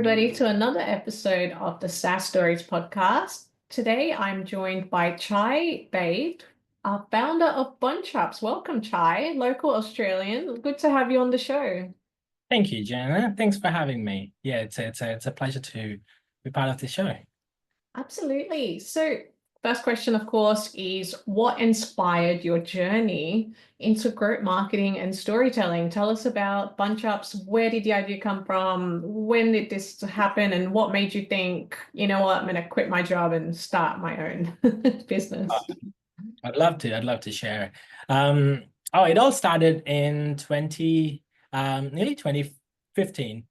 everybody, to another episode of the SaaS Stories podcast. Today, I'm joined by Bade, our founder of Bunchups. Welcome, Chai, local Australian. Good to have you on the show. Thank you, Jana. Thanks for having me. Yeah, it's a pleasure to be part of the show. Absolutely. So, first question, of course, is what inspired your journey into group marketing and storytelling? Tell us about Bunchups. Where did the idea come from? When did this happen? And what made you think, you know what, I'm going to quit my job and start my own business? I'd love to share. Um, it all started in nearly 2015,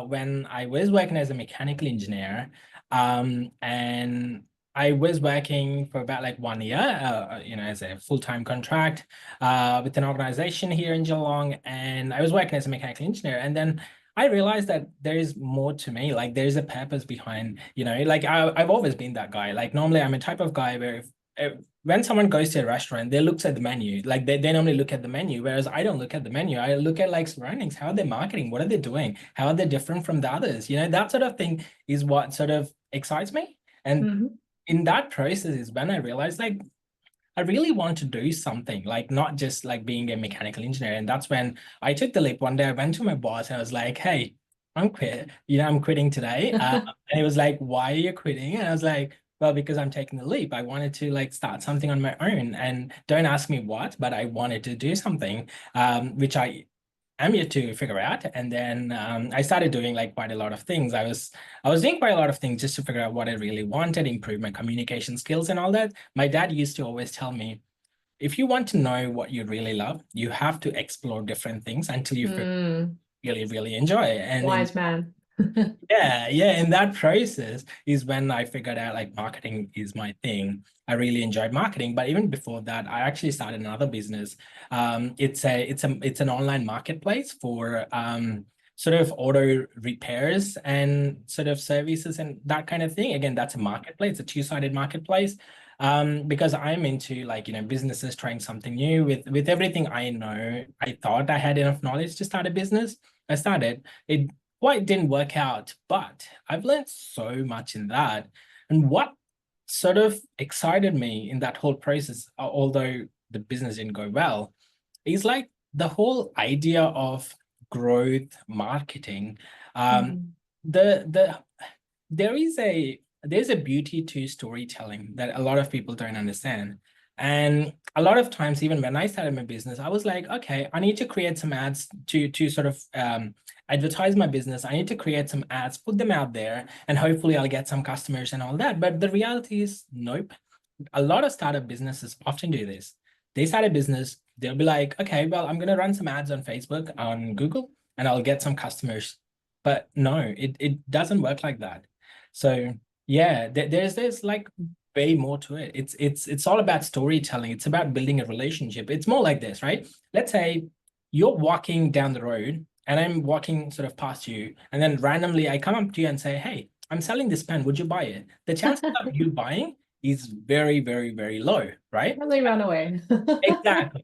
when I was working as a mechanical engineer. And I was working for about like 1 year, as a full-time contract, with an organization here in Geelong. And I was working as a mechanical engineer. And then I realized that there is more to me. Like there's a purpose behind, like I've always been that guy. Like normally I'm a type of guy where if when someone goes to a restaurant, they look at the menu. Like they normally look at the menu, whereas I don't look at the menu. I look at like surroundings. How are they marketing? What are they doing? How are they different from the others? That sort of thing is what sort of excites me. And in that process is when I realized like I really want to do something, like not just like being a mechanical engineer. And that's when I took the leap. One day I went to my boss and I was like, hey, I'm quitting today. And he was like, why are you quitting? And I was like, well, because I'm taking the leap. I wanted to like start something on my own, and don't ask me what, but I wanted to do something, which I'm yet to figure out. And then I started doing like quite a lot of things. I was doing quite a lot of things just to figure out what I really wanted, improve my communication skills and all that. My dad used to always tell me, if you want to know what you really love, you have to explore different things until you really, really enjoy it. And Wise man. yeah, in that process is when I figured out like marketing is my thing. I really enjoyed marketing, but even before that, I actually started another business. It's an online marketplace for sort of auto repairs and sort of services and that kind of thing. Again, that's a marketplace, a two-sided marketplace. Because I'm into like businesses trying something new with everything I know. I thought I had enough knowledge to start a business. I started it. Quite didn't work out, but I've learned so much in that. And what sort of excited me in that whole process, although the business didn't go well, is like the whole idea of growth marketing. The there's a beauty to storytelling that a lot of people don't understand. And a lot of times, even when I started my business, I was like, okay, I need to create some ads to sort of advertise my business. I need to create some ads, put them out there, and hopefully I'll get some customers and all that. But the reality is, nope. A lot of startup businesses often do this. They start a business, they'll be like, okay, well, I'm going to run some ads on Facebook, on Google, and I'll get some customers. But no, it doesn't work like that. So yeah, there's like way more to it. It's all about storytelling. It's about building a relationship. It's more like this, right? Let's say you're walking down the road and I'm walking sort of past you, and then randomly I come up to you and say, hey, I'm selling this pen. Would you buy it? The chances of you buying is very, very, very low, right? Really run away.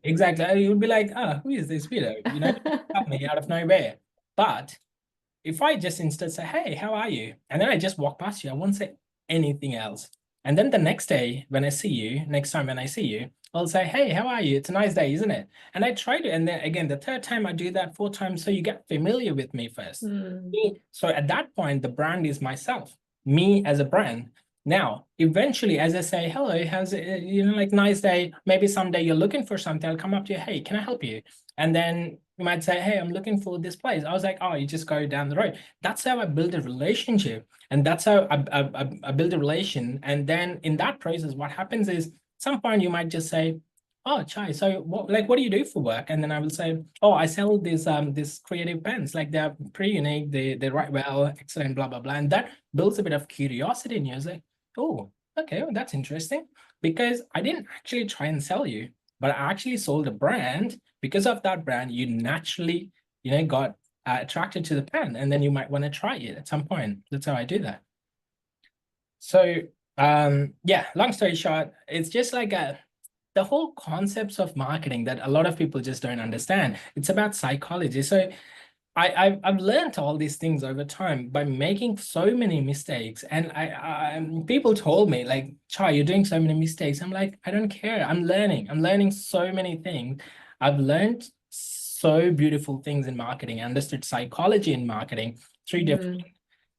Exactly. You would be like, who is this weirdo? Help me out of nowhere. But if I just instead say, hey, how are you? And then I just walk past you, I won't say anything else. And then the next day, next time when I see you, I'll say, hey, how are you? It's a nice day, isn't it? And I try to, and then again, the third time I do that, fourth time, so you get familiar with me first. So at that point, the brand is myself, me as a brand. Now, eventually, as I say, hello, how's it, like nice day, maybe someday you're looking for something, I'll come up to you, hey, can I help you? And then you might say, hey, I'm looking for this place. I was like, oh, you just go down the road. That's how I build a relationship. And that's how I build a relation. And then in that process, what happens is at some point you might just say, oh, Chai, so what do you do for work? And then I will say, oh, I sell this creative pens. Like they're pretty unique. They write well, excellent, blah, blah, blah. And that builds a bit of curiosity in you. It's like, oh, okay, well, that's interesting. Because I didn't actually try and sell you, but I actually sold a brand. Because of that brand, you naturally, got attracted to the pen, and then you might want to try it at some point. That's how I do that. So, yeah, long story short, it's just like the whole concepts of marketing that a lot of people just don't understand. It's about psychology. So I've learned all these things over time by making so many mistakes. And people told me like, Chai, you're doing so many mistakes. I'm like, I don't care. I'm learning. I'm learning so many things. I've learned so beautiful things in marketing. I understood psychology in marketing, three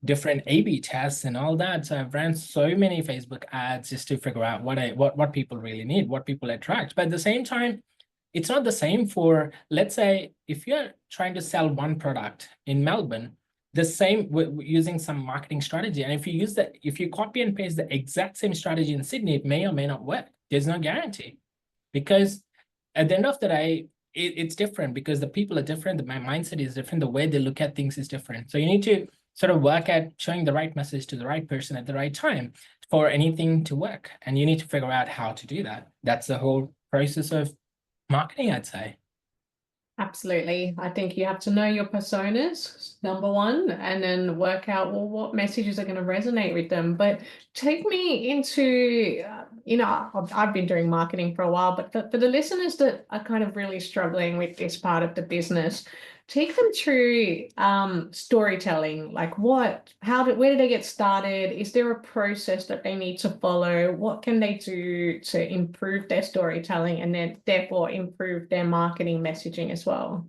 different A/B tests and all that. So I've ran so many Facebook ads just to figure out what people really need, what people attract. But at the same time, it's not the same for, let's say, if you're trying to sell one product in Melbourne, the same using some marketing strategy. And if you use that, if you copy and paste the exact same strategy in Sydney, it may or may not work. There's no guarantee, because at the end of the day, it's different because the people are different. My mindset is different. The way they look at things is different. So you need to sort of work at showing the right message to the right person at the right time for anything to work. And you need to figure out how to do that. That's the whole process of marketing, I'd say. Absolutely. I think you have to know your personas, number one, and then work out, well, what messages are going to resonate with them. But take me into, I've been doing marketing for a while, but for the listeners that are kind of really struggling with this part of the business, take them through storytelling. Like where did they get started? Is there a process that they need to follow? What can they do to improve their storytelling and then therefore improve their marketing messaging as well?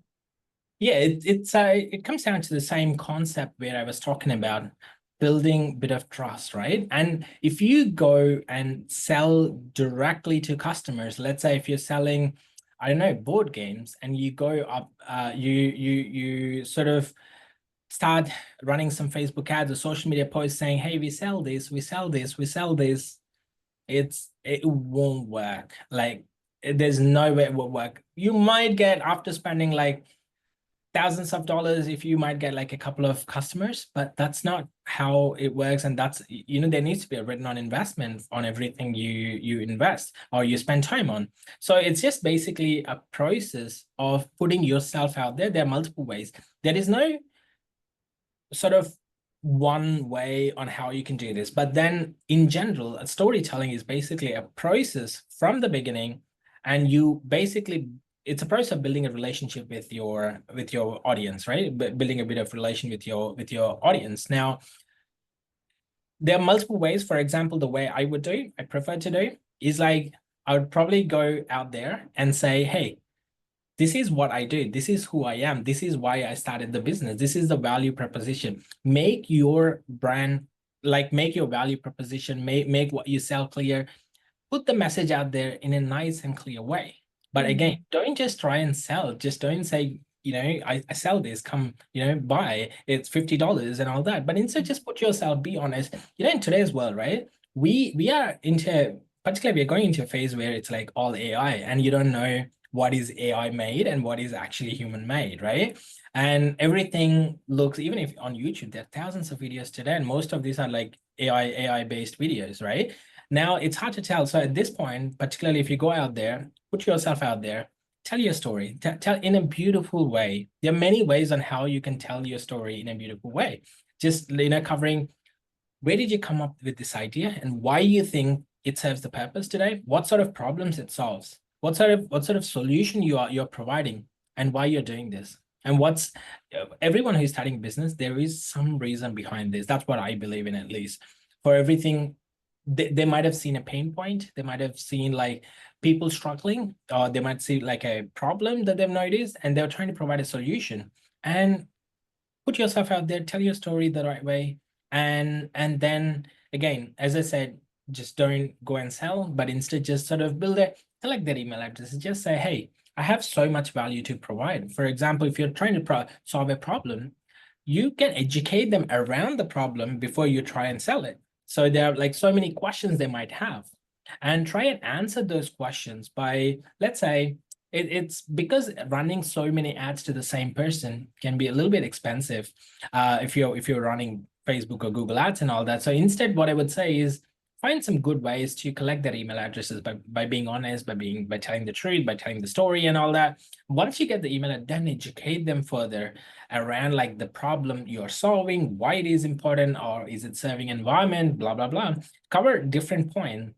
Yeah, it comes down to the same concept where I was talking about building a bit of trust, right? And if you go and sell directly to customers, let's say if you're selling, I don't know, board games, and you go up, you sort of start running some Facebook ads or social media posts saying, hey, we sell this, we sell this, we sell this, it won't work. Like there's no way it will work. You might get, after spending like thousands of dollars, if you might get like a couple of customers, but that's not how it works. And that's, there needs to be a return on investment on everything you invest or you spend time on. So it's just basically a process of putting yourself out there. There are multiple ways. There is no sort of one way on how you can do this, but then in general, storytelling is basically a process from the beginning, and you basically, it's a process of building a relationship with your audience, right? Building a bit of relation with your audience. Now, there are multiple ways. For example, the way I prefer to do is like, I would probably go out there and say, hey, this is what I do. This is who I am. This is why I started the business. This is the value proposition. Make your brand, like make your value proposition, make what you sell clear. Put the message out there in a nice and clear way. But again, don't just try and sell. Just don't say, I sell this, come, buy, it's $50 and all that. But instead, just put yourself, be honest. In today's world, right? We are into, particularly we're going into a phase where it's like all AI, and you don't know what is AI made and what is actually human made, right? And everything looks, even if on YouTube, there are thousands of videos today, and most of these are like AI based videos, right? Now it's hard to tell. So at this point, particularly if you go out there, put yourself out there, tell your story, tell in a beautiful way. There are many ways on how you can tell your story in a beautiful way. Just, covering, where did you come up with this idea and why you think it serves the purpose today? What sort of problems it solves? What sort of solution you're providing, and why you're doing this? And everyone who's starting business, there is some reason behind this. That's what I believe in, at least. For everything, they might have seen a pain point. They might have seen like people struggling, or they might see like a problem that they've noticed, and they're trying to provide a solution. And put yourself out there, tell your story the right way. And then again, as I said, just don't go and sell, but instead just sort of select their email address. Just say, hey, I have so much value to provide. For example, if you're trying to solve a problem, you can educate them around the problem before you try and sell it. So there are like so many questions they might have, and try and answer those questions by, let's say, it's because running so many ads to the same person can be a little bit expensive if you're running Facebook or Google ads and all that. So instead, what I would say is find some good ways to collect their email addresses by being honest, by telling the truth, by telling the story and all that. Once you get the email, then educate them further around like the problem you're solving, why it is important, or is it serving environment, blah blah blah. Cover different points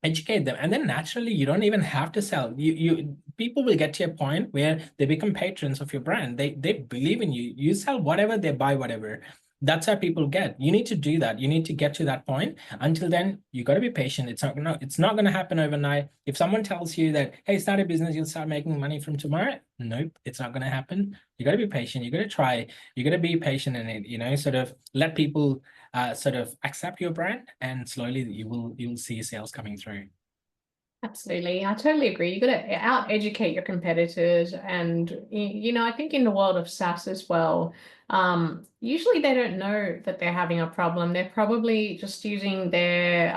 educate them, and then naturally you don't even have to sell. You people will get to a point where they become patrons of your brand. They believe in you. You sell whatever, they buy whatever. That's how people get. You need to do that. You need to get to that point. Until then, you got to be patient. It's not gonna happen overnight. If someone tells you that, hey, start a business, you'll start making money from tomorrow, nope, it's not gonna happen. You got to be patient. You got to try. You got to be patient in it, sort of let people sort of accept your brand, and slowly you'll see sales coming through. Absolutely. I totally agree. You got to out educate your competitors. And, I think in the world of SaaS as well, usually they don't know that they're having a problem. They're probably just using their,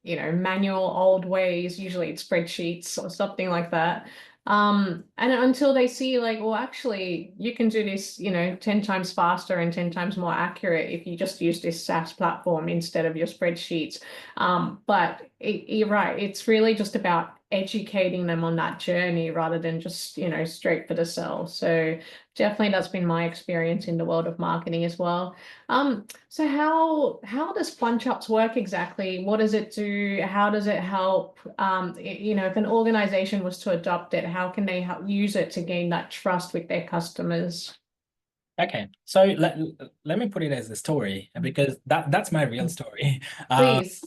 manual old ways. Usually it's spreadsheets or something like that. And until they see like, well, actually you can do this, 10 times faster and 10 times more accurate if you just use this SaaS platform instead of your spreadsheets. But you're right. It's really just about educating them on that journey rather than just, straight for the sell. So definitely that's been my experience in the world of marketing as well. So how does Bunchups work exactly? What does it do? How does it help? If an organization was to adopt it, how can they use it to gain that trust with their customers? Okay, so let me put it as a story, because that's my real story. Please.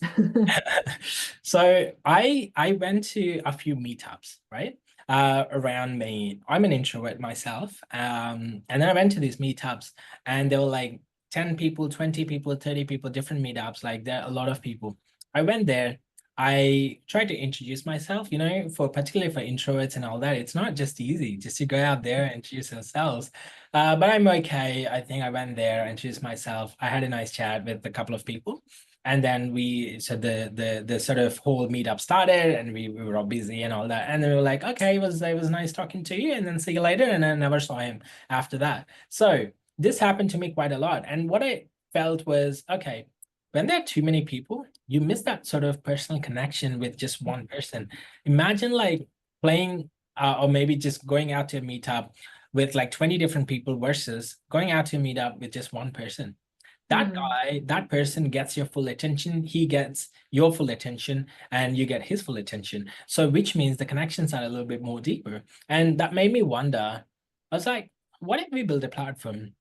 So I went to a few meetups, right? Around me. I'm an introvert myself. And then I went to these meetups, and there were like 10 people, 20 people, 30 people, different meetups. Like, there are a lot of people. I went there. I tried to introduce myself, particularly for introverts and all that. It's not just easy just to go out there and introduce yourselves. But I'm okay. I think I went there, introduced myself. I had a nice chat with a couple of people. And then the sort of whole meetup started, and we were all busy and all that. And then we were like, okay, it was nice talking to you, and then see you later. And I never saw him after that. So this happened to me quite a lot. And what I felt was, okay, when there are too many people, you miss that sort of personal connection with just one person. Imagine like playing or maybe just going out to a meetup with like 20 different people versus going out to meet up with just one person. That Mhm. guy, that person gets your full attention, he gets your full attention, and you get his full attention. So, which means the connections are a little bit more deeper. And that made me wonder, I was like, what if we build a platform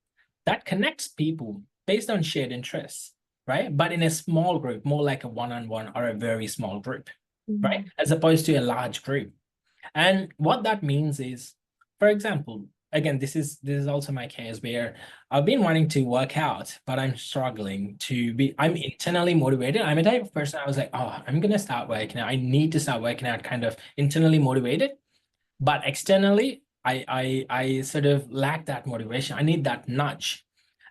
that connects people based on shared interests, right? But in a small group, more like a one-on-one or a very small group, right? Mhm. As opposed to a large group. And what that means is, for example, again, this is also my case where I've been wanting to work out, but I'm struggling to be, I'm internally motivated. I'm a type of person, I was like, oh, I'm gonna start working out. I need to start working out, kind of internally motivated. But externally, I sort of lack that motivation. I need that nudge.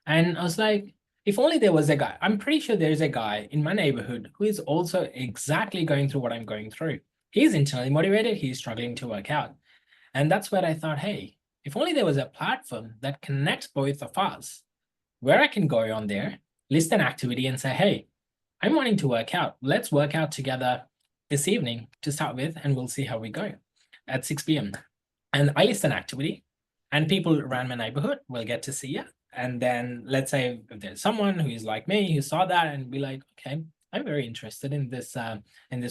And I was like, if only there was a guy. I'm pretty sure there's a guy in my neighborhood who is also exactly going through what I'm going through. He's internally motivated, he's struggling to work out. And that's where I thought, hey, if only there was a platform that connects both of us, where I can go on there, list an activity and say, hey, I'm wanting to work out. Let's work out together this evening to start with, and we'll see how we go at 6 p.m. And I list an activity, and people around my neighborhood will get to see it. And then let's say if there's someone who is like me who saw that and be like, okay, I'm very interested in this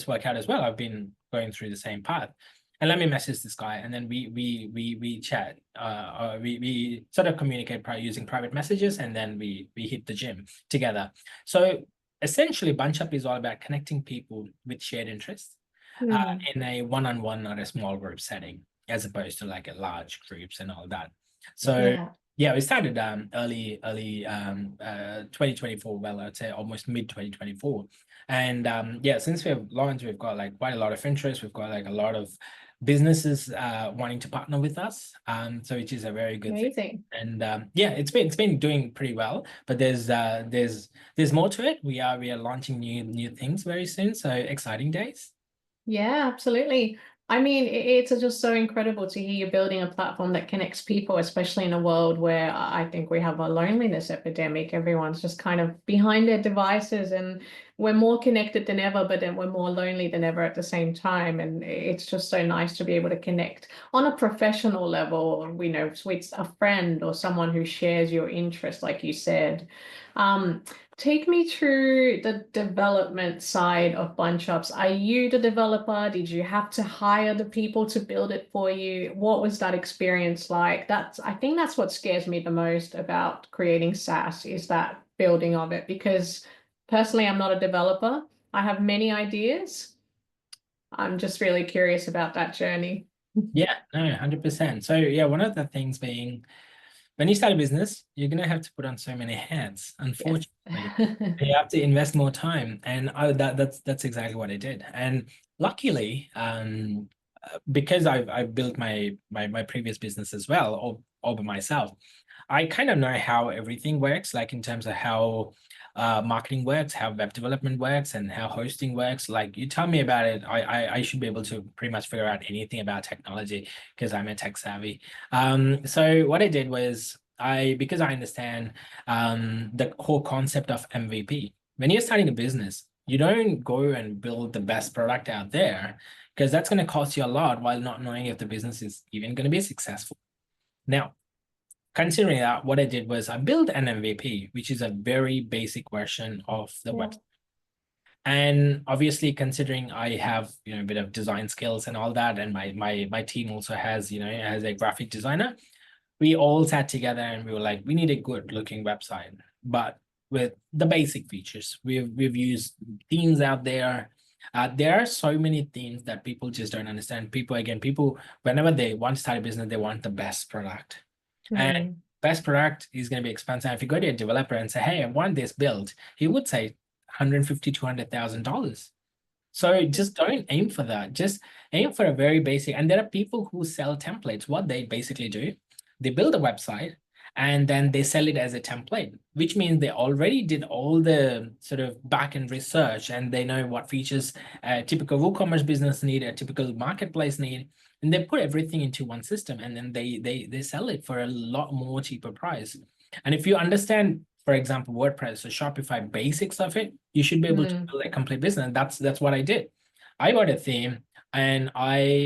workout as well. I've been going through the same path. And let me message this guy, and then we chat. We sort of communicate using private messages, and then we hit the gym together. So essentially, Bunch Up is all about connecting people with shared interests Mhm. in a one-on-one or a small group setting, as opposed to like a large groups and all that. So Yeah. yeah, we started early 2024. Well, I'd say almost mid 2024. And yeah, since we have launched, we've got like quite a lot of interest. We've got like a lot of businesses wanting to partner with us. So which is a very good thing. Amazing. And yeah, it's been doing pretty well, but there's more to it. We are launching new things very soon. So exciting days. Yeah, absolutely. I mean, it's just so incredible to hear you building a platform that connects people, especially in a world where I think we have a loneliness epidemic. Everyone's just kind of behind their devices, and we're more connected than ever, but then we're more lonely than ever at the same time. And it's just so nice to be able to connect on a professional level, with a friend or someone who shares your interest, like you said. Take me through the development side of Bunchups. Are you the developer? Did you have to hire the people to build it for you? What was that experience like? I think that's what scares me the most about creating SaaS, is that building of it, because personally, I'm not a developer. I have many ideas. I'm just really curious about that journey. Yeah, no, 100%. So yeah, one of the things being, when you start a business, you're gonna have to put on so many hats, Yes. unfortunately. You have to invest more time, and that's exactly what I did. And luckily, because I've built my previous business as well, all by myself, I kind of know how everything works, like in terms of how marketing works, how web development works, and how hosting works. Like you tell me about it, I should be able to pretty much figure out anything about technology because I'm a tech savvy. So what I did was because I understand the whole concept of MVP. When you're starting a business, you don't go and build the best product out there because that's going to cost you a lot while not knowing if the business is even going to be successful. Now, considering that, what I did was I built an MVP, which is a very basic version of the Yeah. website. And obviously, considering I have a bit of design skills and all that, and my team also has has a graphic designer, we all sat together and we were like, we need a good looking website, but with the basic features. We've used themes out there. There are so many themes that people just don't understand. People, whenever they want to start a business, they want the best product. And Mm. best product is going to be expensive. If you go to a developer and say, hey, I want this built, he would say 150, $200,000. So just don't aim for that. Just aim for a very basic. And there are people who sell templates. What they basically do, they build a website and then they sell it as a template, which means they already did all the sort of back end research and they know what features a typical WooCommerce business need, a typical marketplace need, and they put everything into one system and then they sell it for a lot more cheaper price. And if you understand, for example, WordPress or Shopify basics of it, you should be able to Mm. build a complete business. And that's what I did. I got a theme, and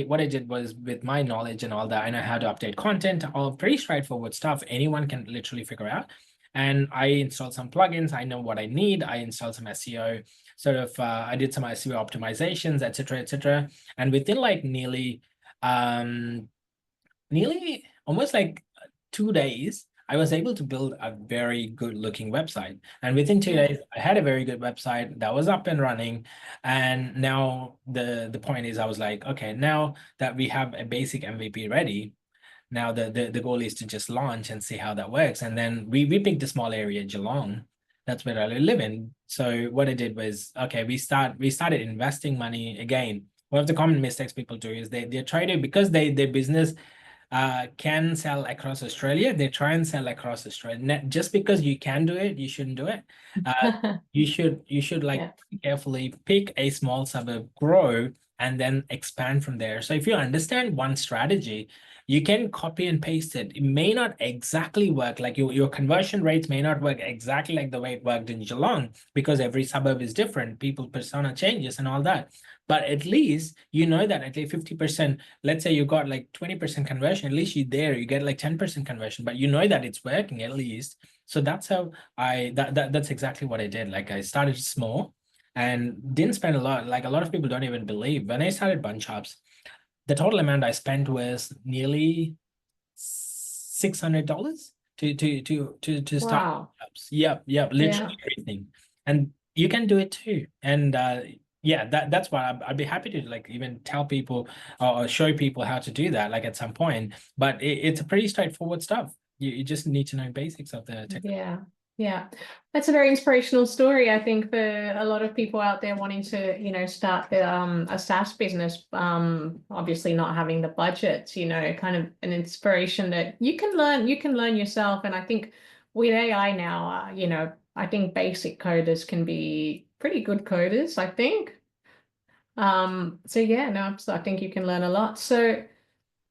what I did was, with my knowledge and all that, I know how to update content, all pretty straightforward stuff. Anyone can literally figure out. And I installed some plugins. I know what I need. I installed some SEO, sort of. I did some SEO optimizations, etc., etc. And within like um, nearly almost like 2 days, I was able to build a very good looking website. And within two Yeah. days, I had a very good website that was up and running. And now the point is, I was like, okay, now that we have a basic MVP ready, now the goal is to just launch and see how that works. And then we picked a small area, Geelong. That's where I live in. So what I did was, okay, we started investing money again. One of the common mistakes people do is they try to, because their business can sell across Australia, they try and sell across Australia. Just because you can do it, you shouldn't do it. Uh, you should like Yeah. carefully pick a small suburb, grow, and then expand from there. So if you understand one strategy, you can copy and paste it. It may not exactly work, like your conversion rates may not work exactly like the way it worked in Geelong, because every suburb is different, people persona changes and all that. But at least you know that at least 50%, let's say you got like 20% conversion, at least you get like 10% conversion, but you know that it's working at least. So that's how that's exactly what I did. Like I started small and didn't spend a lot. Like a lot of people don't even believe, when I started Bunchups, the total amount I spent was nearly $600 to start Wow. Bunchups. Yep, Yeah. literally everything. And you can do it too. And yeah, that's why I'd be happy to like even tell people or show people how to do that, like at some point. But it's a pretty straightforward stuff. You just need to know basics of the technology. Yeah. Yeah. That's a very inspirational story, I think, for a lot of people out there wanting to, start a SaaS business, obviously not having the budget, kind of an inspiration that you can learn yourself. And I think with AI now, I think basic coders can be pretty good coders, I think. So yeah, no, so I think you can learn a lot. So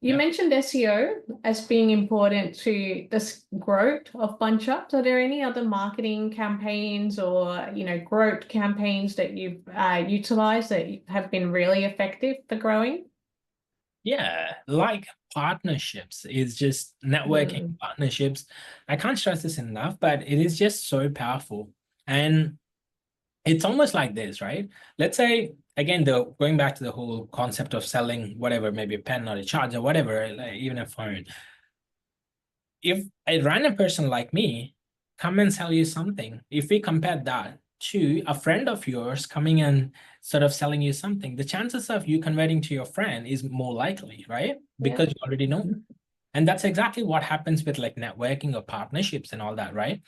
You mentioned SEO as being important to this growth of Bunchups. Are there any other marketing campaigns or, growth campaigns that you've utilized that have been really effective for growing? Yeah, like partnerships is just networking Mm, partnerships. I can't stress this enough, but it is just so powerful. And it's almost like this, right? Let's say, again, going back to the whole concept of selling whatever, maybe a pen or a charger, whatever, like even a phone. If a random person like me come and sell you something, if we compare that to a friend of yours coming and sort of selling you something, the chances of you converting to your friend is more likely, right? yeah. Because you already know. And that's exactly what happens with like networking or partnerships and all that, right?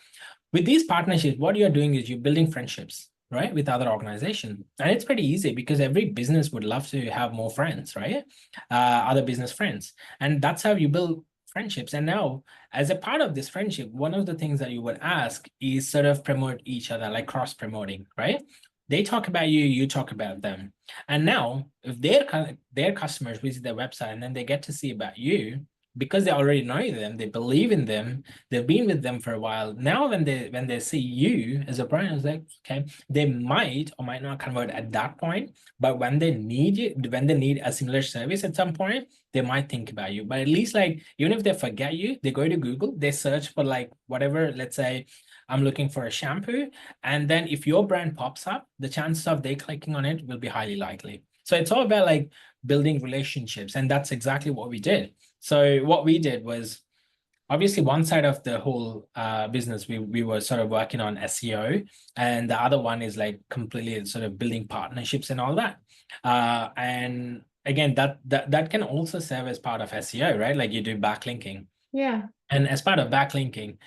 With these partnerships, what you're doing is you're building friendships, right, with other organizations. And it's pretty easy because every business would love to have more friends, right? Other business friends. And that's how you build friendships. And now, as a part of this friendship, one of the things that you would ask is sort of promote each other, like cross promoting, right? They talk about you, you talk about them. And now, if their customers visit their website and then they get to see about you, because they already know them, they believe in them, they've been with them for a while. Now when they see you as a brand, it's like, okay, they might or might not convert at that point, but when they need you, when they need a similar service at some point, they might think about you. But at least, like, even if they forget you, they go to Google, they search for like whatever, let's say I'm looking for a shampoo, and then if your brand pops up, the chances of they clicking on it will be highly likely. So it's all about like building relationships, and that's exactly what we did. So what we did was, obviously, one side of the whole business, we were sort of working on SEO, and the other one is like completely sort of building partnerships and all that. And again, that can also serve as part of SEO, right? Like you do backlinking. Yeah. And as part of backlinking,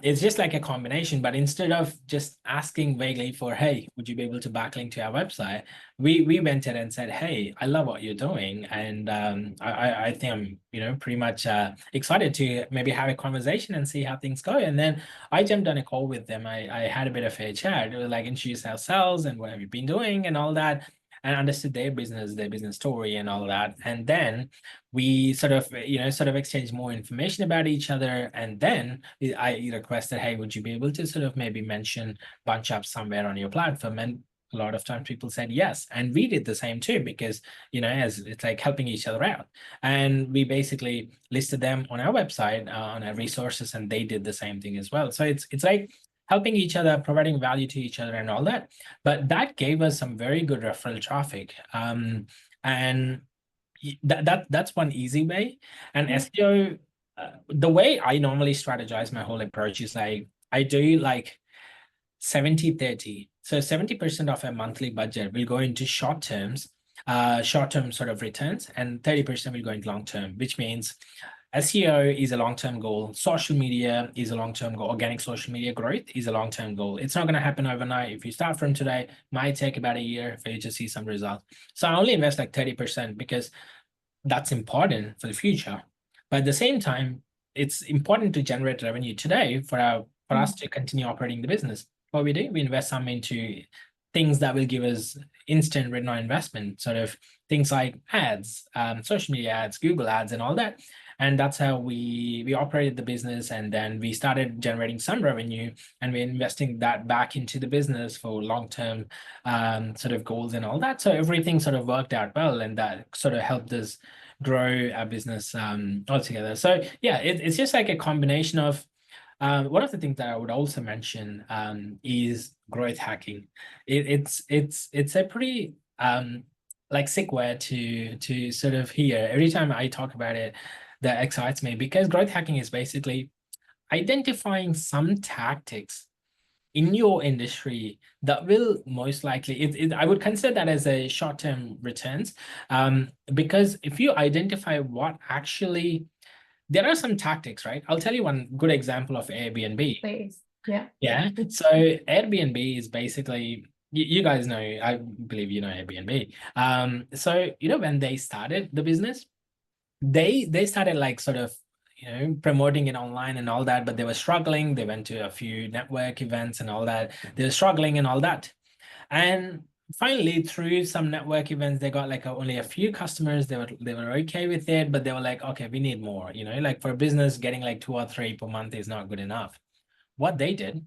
it's just like a combination, but instead of just asking vaguely for, hey, would you be able to backlink to our website? We went in and said, hey, I love what you're doing. And I think I'm, pretty much excited to maybe have a conversation and see how things go. And then I jumped on a call with them. I had a bit of a chat, like introduce ourselves and what have you been doing and all that, and understood their business story and all that. And then we sort of exchanged more information about each other, and then I requested, hey, would you be able to sort of maybe mention Bunchups somewhere on your platform? And a lot of times people said yes, and we did the same too, because as it's like helping each other out. And we basically listed them on our website, on our resources, and they did the same thing as well. So it's like helping each other, providing value to each other and all that. But that gave us some very good referral traffic. And that's one easy way. And Yeah. SEO, the way I normally strategize my whole approach is like I do like 70-30. So 70% of a monthly budget will go into short-term sort of returns, and 30% will go into long-term, which means SEO is a long-term goal. Social media is a long-term goal. Organic social media growth is a long-term goal. It's not going to happen overnight. If you start from today, it might take about a year for you to see some results. So I only invest like 30% because that's important for the future. But at the same time, it's important to generate revenue today for us to continue operating the business. What we do, we invest some into things that will give us instant return on investment, sort of things like ads, social media ads, Google ads, and all that. And that's how we operated the business. And then we started generating some revenue, and we're investing that back into the business for long-term sort of goals and all that. So everything sort of worked out well, and that sort of helped us grow our business altogether. So yeah, it's just like a combination of one of the things that I would also mention is growth hacking. It's a pretty like sick word to sort of hear. Every time I talk about it, that excites me, because growth hacking is basically identifying some tactics in your industry that will most likely, I would consider that as a short-term returns, because if you identify what actually, there are some tactics, right? I'll tell you one good example of Airbnb. Please. Yeah. Yeah. So Airbnb is basically, you guys know, I believe you know Airbnb. So when they started the business, they started like sort of promoting it online and all that, but they were struggling. They went to a few network events and all that. They were struggling and all that. And finally, through some network events, they got like only a few customers. They were okay with it, but they were like, okay, we need more. Like for a business, getting like 2 or 3 per month is not good enough. What they did,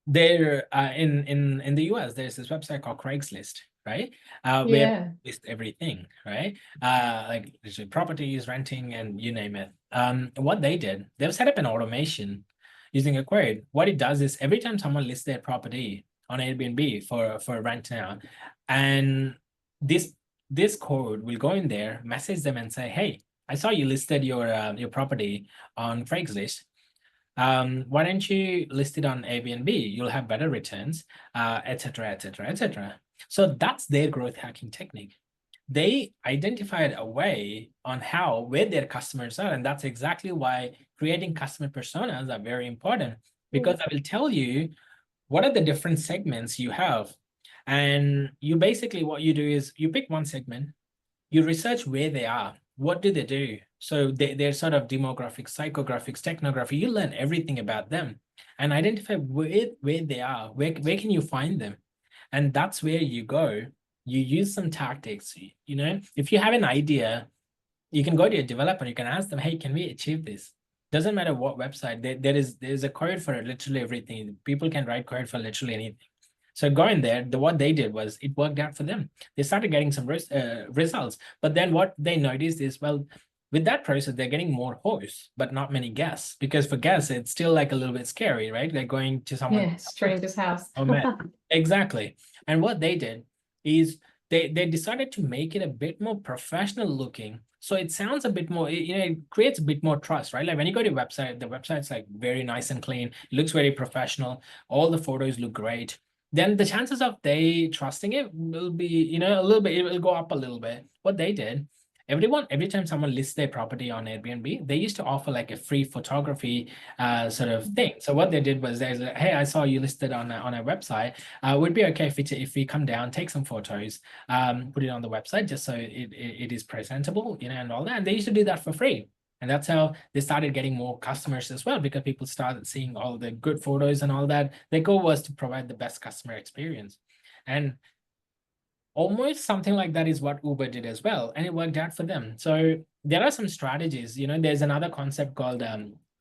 they're in the US, there's this website called Craigslist, right? Where Yeah. list everything, right? Like literally properties, renting, and you name it. What they did, they've set up an automation using a query. What it does is every time someone lists their property on Airbnb for rent now, and this code will go in there, message them, and say, "Hey, I saw you listed your property on Craigslist. Why don't you list it on Airbnb? You'll have better returns, etc., etc., etc." So that's their growth hacking technique. They identified a way on how where their customers are, and that's exactly why creating customer personas are very important, because I will tell you what are the different segments you have, and you basically what you do is you pick one segment, you research where they are. What do they do? So they're sort of demographics, psychographics, technography. You learn everything about them and identify where they are. Where can you find them? And that's where you go. You use some tactics. If you have an idea, you can go to a developer, you can ask them, hey, can we achieve this? Doesn't matter what website. There's a code for literally everything. People can write code for literally anything. So going there, what they did was it worked out for them. They started getting some results. But then what they noticed is, well, with that process, they're getting more hosts, but not many guests. Because for guests, it's still like a little bit scary, right? Like going to someone. Yeah, stranger's house. Oh man, exactly. And what they did is they decided to make it a bit more professional looking. So it sounds a bit more, it creates a bit more trust, right? Like when you go to a website, the website's like very nice and clean. It looks very professional. All the photos look great. Then the chances of they trusting it will be, a little bit, it will go up a little bit. What they did, every time someone lists their property on Airbnb, they used to offer like a free photography sort of thing. So what they did was they said, hey, I saw you listed on a website. Would it be okay if we come down, take some photos, put it on the website just so it is presentable, and all that. And they used to do that for free. And that's how they started getting more customers as well, because people started seeing all the good photos and all that. Their goal was to provide the best customer experience. And almost something like that is what Uber did as well. And it worked out for them. So there are some strategies. There's another concept called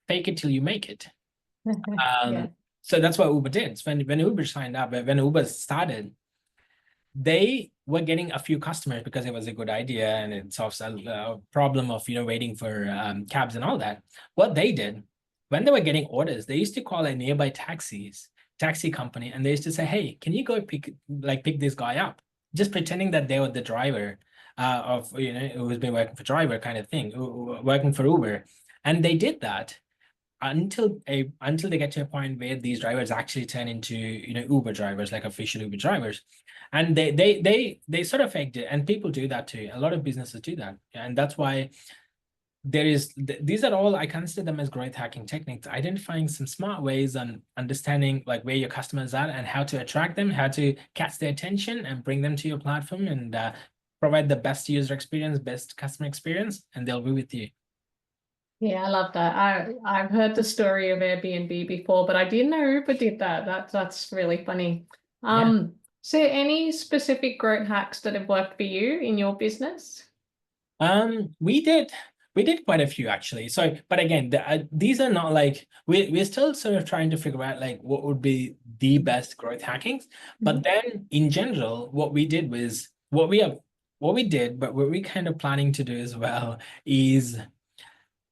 fake it till you make it. Yeah. So that's what Uber did. So when Uber signed up, when Uber started, they were getting a few customers because it was a good idea and it solves a problem of waiting for cabs and all that. What they did, when they were getting orders, they used to call a nearby taxi company, and they used to say, hey, can you go pick this guy up, just pretending that they were the driver of who's been working for driver kind of thing, working for Uber. And they did that until they get to a point where these drivers actually turn into Uber drivers, like official Uber drivers. And they sort of faked it, and people do that too. A lot of businesses do that, and that's why these are all, I consider them as growth hacking techniques, identifying some smart ways on understanding like where your customers are and how to attract them, how to catch their attention and bring them to your platform, and provide the best user experience, best customer experience, and they'll be with you. Yeah, I love that. I've heard the story of Airbnb before, but I didn't know Uber did that. That's really funny. Yeah. So any specific growth hacks that have worked for you in your business? We did quite a few actually. So, but again, these are not like we're still sort of trying to figure out like what would be the best growth hackings. But then in general, what we did was what we did, but what we kind of planning to do as well is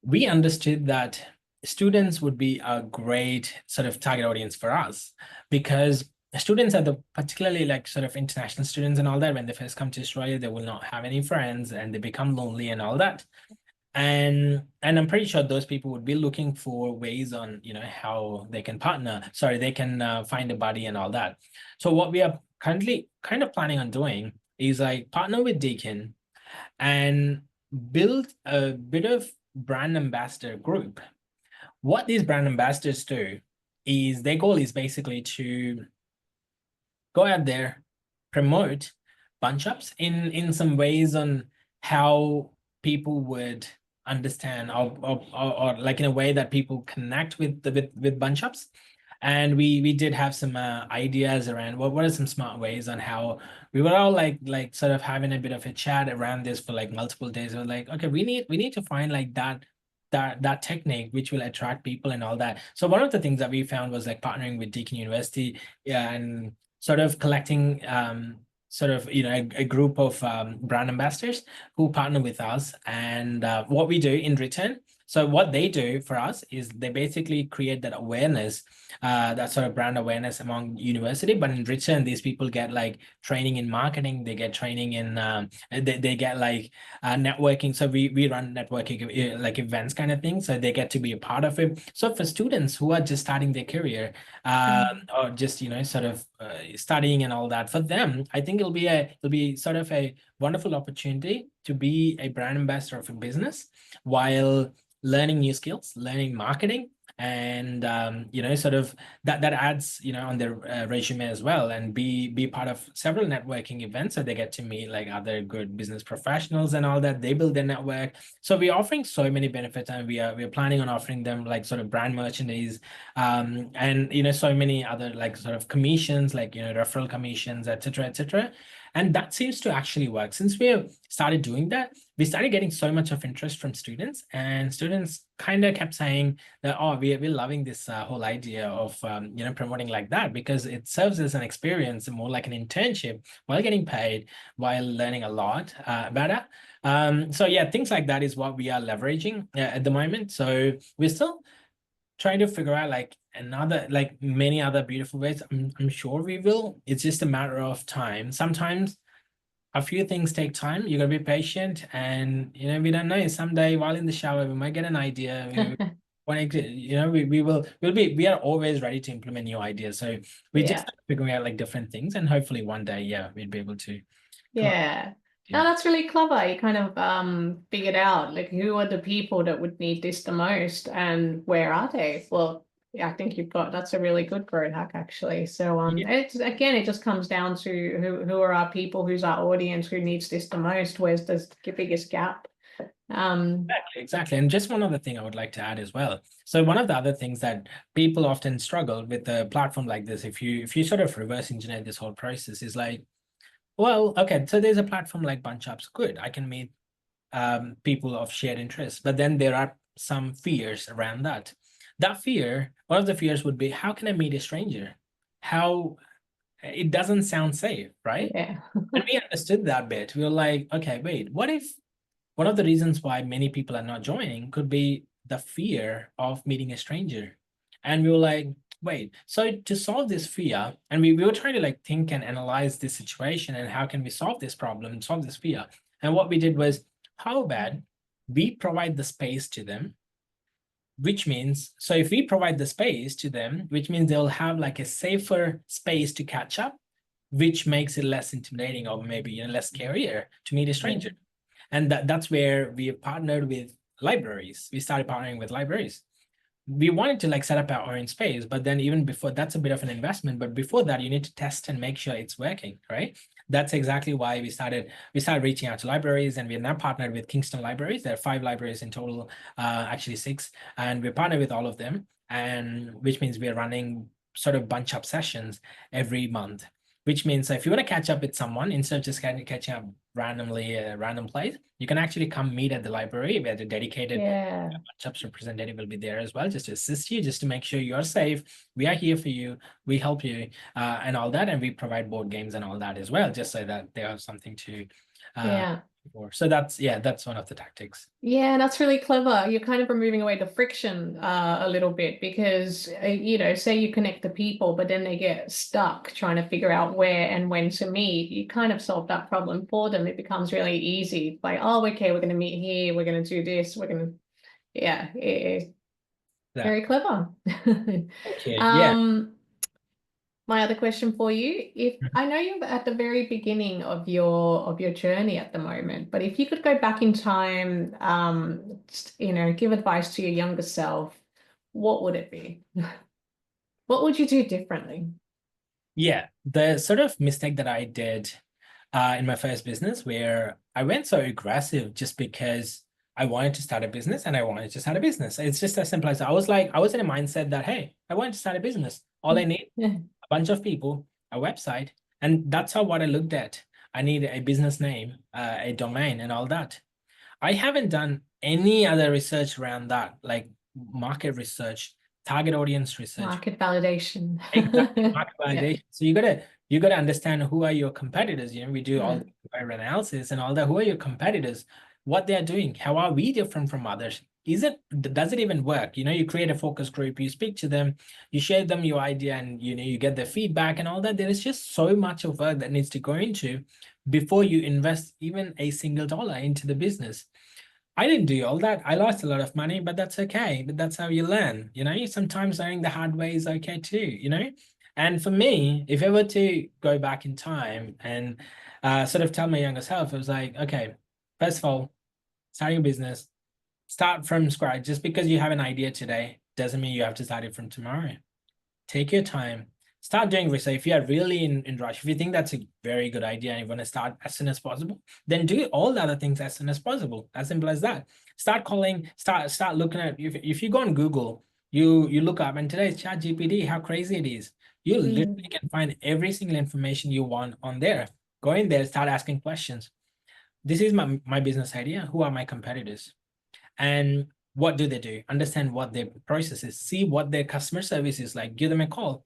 we understood that students would be a great sort of target audience for us, because students are the particularly like sort of international students and all that. When they first come to Australia, they will not have any friends and they become lonely and all that. And I'm pretty sure those people would be looking for ways on how they can they can find a buddy and all that. So what we are currently kind of planning on doing is like partner with Deacon and build a bit of brand ambassador group. What these brand ambassadors do is their goal is basically to go out there, promote Bunchups in some ways on how people would understand, or like in a way that people connect with Bunchups. And we did have some ideas around what are some smart ways on how we were all like sort of having a bit of a chat around this for like multiple days. We're like, okay, we need to find like that technique which will attract people and all that. So one of the things that we found was like partnering with Deakin University, yeah, and sort of collecting sort of a group of brand ambassadors who partner with us, and what we do in return. So what they do for us is they basically create that awareness, that sort of brand awareness among university. But in return, these people get like training in marketing. They get training in they get like networking. So we run networking like events kind of thing. So they get to be a part of it. So for students who are just starting their career, Mm. or just sort of studying and all that, for them, I think it'll be sort of a wonderful opportunity to be a brand ambassador of a business while learning new skills, learning marketing, and sort of that adds on their resume as well, and be part of several networking events, so they get to meet like other good business professionals and all that. They build their network. So we're offering so many benefits, and we're planning on offering them like sort of brand merchandise, and so many other like sort of commissions, like referral commissions, etc., etc. And that seems to actually work. Since we have started doing that, we started getting so much of interest from students, and students kind of kept saying that, oh, we're loving this whole idea of promoting like that, because it serves as an experience, more like an internship, while getting paid, while learning a lot better. So yeah, things like that is what we are leveraging at the moment. So we're still trying to figure out like another, like many other beautiful ways. I'm sure we will. It's just a matter of time. Sometimes a few things take time. You gotta be patient, and we don't know. Someday, while in the shower, we might get an idea. When we are always ready to implement new ideas. So we just Yeah. start figuring out like different things, and hopefully one day, yeah, we'd be able to come up. Yeah. No, Yeah, that's really clever. You kind of figured out like who are the people that would need this the most and where are they? Well, yeah, I think that's a really good growth hack actually. So yeah, it's again it just comes down to who are our people, who's our audience, who needs this the most, where's the biggest gap. Um exactly. And just one other thing I would like to add as well. So one of the other things that people often struggle with a platform like this, if you sort of reverse engineer this whole process, is like, well, okay, so there's a platform like Bunchups. Good, I can meet people of shared interests. But then there are some fears around that. That fear, one of the fears would be, how can I meet a stranger? How it doesn't sound safe, right? yeah. When we understood that bit, we were like, okay, wait, what if one of the reasons why many people are not joining could be the fear of meeting a stranger? And we were like, wait, so to solve this fear, and we were trying to like think and analyze this situation and how can we solve this problem, solve this fear. And what we did was, how bad we provide the space to them, which means, so if we provide the space to them, which means they'll have like a safer space to catch up, which makes it less intimidating, or maybe less scarier to meet a stranger. And that's where we have partnered with libraries. We started partnering with libraries. We wanted to like set up our own space, but then even before, that's a bit of an investment. But before that, you need to test and make sure it's working, right? That's exactly why we started reaching out to libraries, and we're now partnered with Kingston Libraries. There are 5 libraries in total, actually 6, and we're partnered with all of them, and which means we're running sort of bunch up sessions every month. Which means if you want to catch up with someone, instead of just catching up randomly at a random place, you can actually come meet at the library where the dedicated Yeah. Bunchups representative will be there as well, just to assist you, just to make sure you're safe. We are here for you. We help you, and all that, and we provide board games and all that as well, just so that they have something to. Uh, Yeah. for. So that's one of the tactics. Yeah, that's really clever. You're kind of removing away the friction a little bit because, say you connect the people, but then they get stuck trying to figure out where and when to meet. You kind of solve that problem for them. It becomes really easy. Like, oh, okay, we're going to meet here. We're going to do this. We're going to, yeah, it's Yeah. very clever. Okay. Yeah. Um, my other question for you, if I know you're at the very beginning of your journey at the moment, but if you could go back in time, give advice to your younger self, what would it be? What would you do differently? Yeah. The sort of mistake that I did in my first business, where I went so aggressive just because I wanted to start a business and I wanted to start a business. It's just as simple as I was in a mindset that, hey, I wanted to start a business. All I need, Yeah. a bunch of people, a website, and that's how what I looked at. I need a business name, a domain, and all that. I haven't done any other research around that, like market research, target audience research. Market validation. Exactly, market Yeah. validation. So you gotta understand who are your competitors. We do all the Mm. competitor analysis and all that. Who are your competitors? What they are doing? How are we different from others? Does it even work? You create a focus group, you speak to them, you share them your idea, and you get their feedback and all that. There is just so much of work that needs to go into before you invest even a single dollar into the business. I didn't do all that. I lost a lot of money, but that's okay. But that's how you learn. Sometimes learning the hard way is okay too. And for me, if I were to go back in time and sort of tell my younger self, it was like, okay, first of all, starting a business, start from scratch. Just because you have an idea today doesn't mean you have to start it from tomorrow. Take your time, start doing research. If you are really in rush, if you think that's a very good idea and you want to start as soon as possible, then do all the other things as soon as possible. As simple as that. Start calling, start looking at, if you go on Google, you look up, and today's chat GPT, how crazy it is. You literally Mm. can find every single information you want on there. Go in there, start asking questions. This is my business idea. Who are my competitors? And what do they do? Understand what their process is, see what their customer service is like, give them a call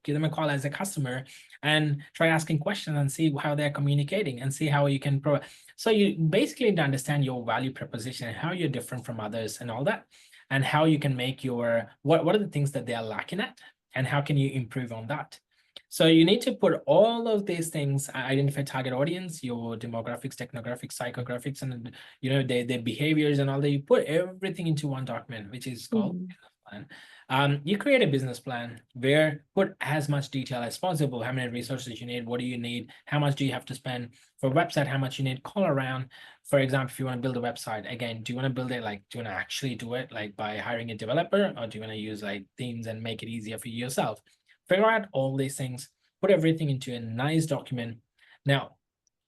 as a customer, and try asking questions and see how they're communicating and see how you can provide. So you basically need to understand your value proposition and how you're different from others and all that, and how you can make what are the things that they are lacking at, and how can you improve on that. So you need to put all of these things, identify target audience, your demographics, technographics, psychographics, and their behaviors and all that. You put everything into one document, which is called Mm. business plan. You create a business plan where put as much detail as possible. How many resources you need? What do you need? How much do you have to spend for a website? How much you need? Call around. For example, if you want to build a website, again, do you want to build it do you want to actually do it like by hiring a developer, or do you want to use like themes and make it easier for you yourself? Figure out all these things, put everything into a nice document. Now,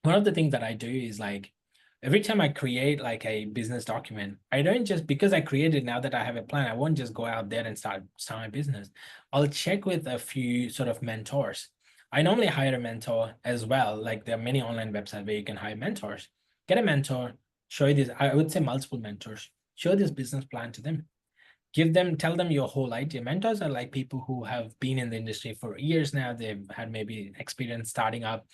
one of the things that I do is like every time I create like a business document, I don't just, because I created, now that I have a plan, I won't just go out there and start my business. I'll check with a few sort of mentors. I normally hire a mentor as well. Like there are many online websites where you can hire mentors. Get a mentor, show this, I would say multiple mentors, show this business plan to them. Tell them your whole idea. Mentors are like people who have been in the industry for years now. They've had maybe experience starting up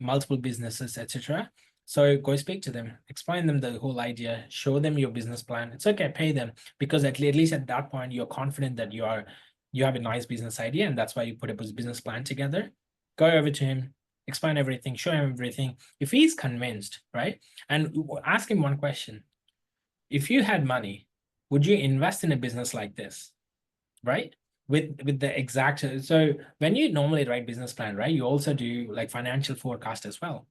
multiple businesses, etc. So go speak to them, explain them the whole idea, show them your business plan. It's okay, pay them, because at least at that point you're confident that you have a nice business idea, and that's why you put a business plan together. Go over to him, explain everything, show him everything. If he's convinced, right? And ask him one question. If you had money, would you invest in a business like this, right? With the exact, so when you normally write business plan, right, you also do like financial forecast as well.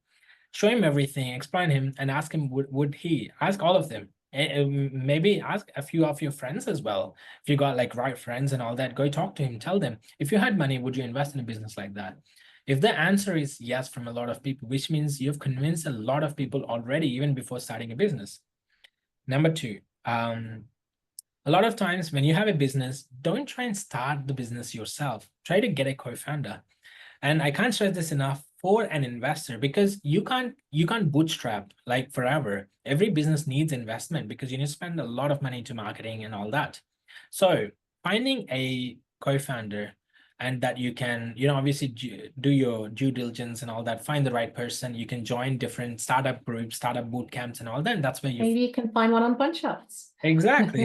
Show him everything, explain him, and ask him, would he ask all of them? Maybe ask a few of your friends as well. If you got like right friends and all that, go talk to him, tell them, if you had money, would you invest in a business like that? If the answer is yes from a lot of people, which means you've convinced a lot of people already, even before starting a business. Number two, a lot of times when you have a business, don't try and start the business yourself. Try to get a co-founder. And I can't stress this enough for an investor, because you can't bootstrap like forever. Every business needs investment because you need to spend a lot of money into marketing and all that. So finding a co-founder, and that you can, obviously do your due diligence and all that, find the right person. You can join different startup groups, startup boot camps and all that. And that's where you Maybe you can find one on Bunchups. exactly.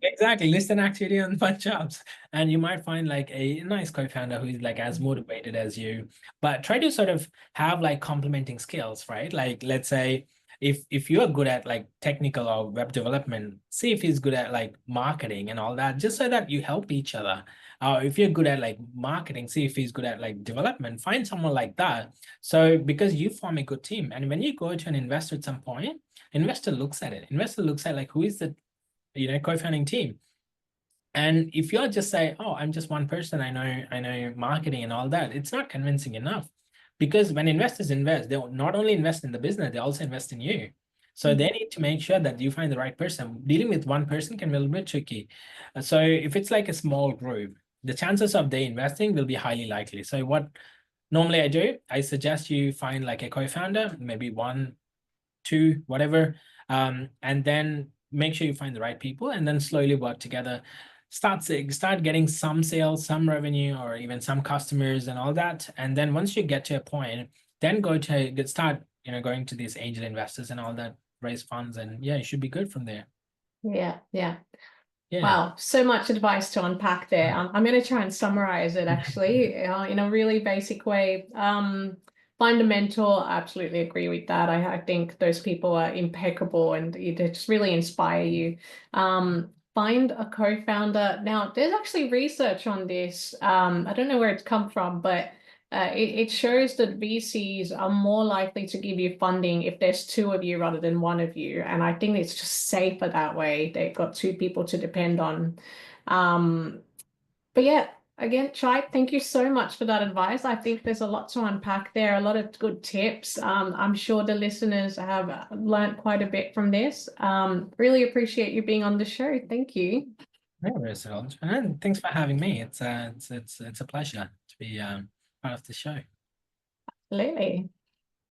Exactly. List an activity on Bunchups, and you might find like a nice co-founder who is like as motivated as you. But try to sort of have like complementing skills, right? Like let's say if you are good at like technical or web development, see if he's good at like marketing and all that, just so that you help each other. If you're good at like marketing, see if he's good at like development, find someone like that. So because you form a good team, and when you go to an investor at some point, investor looks at it. Investor looks at like who is the co-founding team. And if you're just say, oh, I'm just one person, I know marketing and all that, it's not convincing enough. Because when investors invest, they'll not only invest in the business, they also invest in you. So they need to make sure that you find the right person. Dealing with one person can be a little bit tricky. So if it's like a small group, the chances of they investing will be highly likely. So what normally I do, I suggest you find like a co-founder, maybe one, two, whatever, and then make sure you find the right people, and then slowly work together. Start getting some sales, some revenue, or even some customers and all that. And then once you get to a point, then start going to these angel investors and all that, raise funds, and yeah, you should be good from there. Yeah, yeah. Yeah. Wow, so much advice to unpack there. I'm going to try and summarize it actually in a really basic way. Find a mentor. I absolutely agree with that. I think those people are impeccable and they just really inspire you. Find a co-founder. Now, there's actually research on this. I don't know where it's come from, but it shows that VCs are more likely to give you funding if there's two of you rather than one of you. And I think it's just safer that way. They've got two people to depend on. Um, but yeah, again, Chai, thank you so much for that advice. I think there's a lot to unpack there, a lot of good tips. I'm sure the listeners have learned quite a bit from this. Really appreciate you being on the show. Thank you. No worries at all. And thanks for having me. It's a pleasure to be part of the show. Absolutely.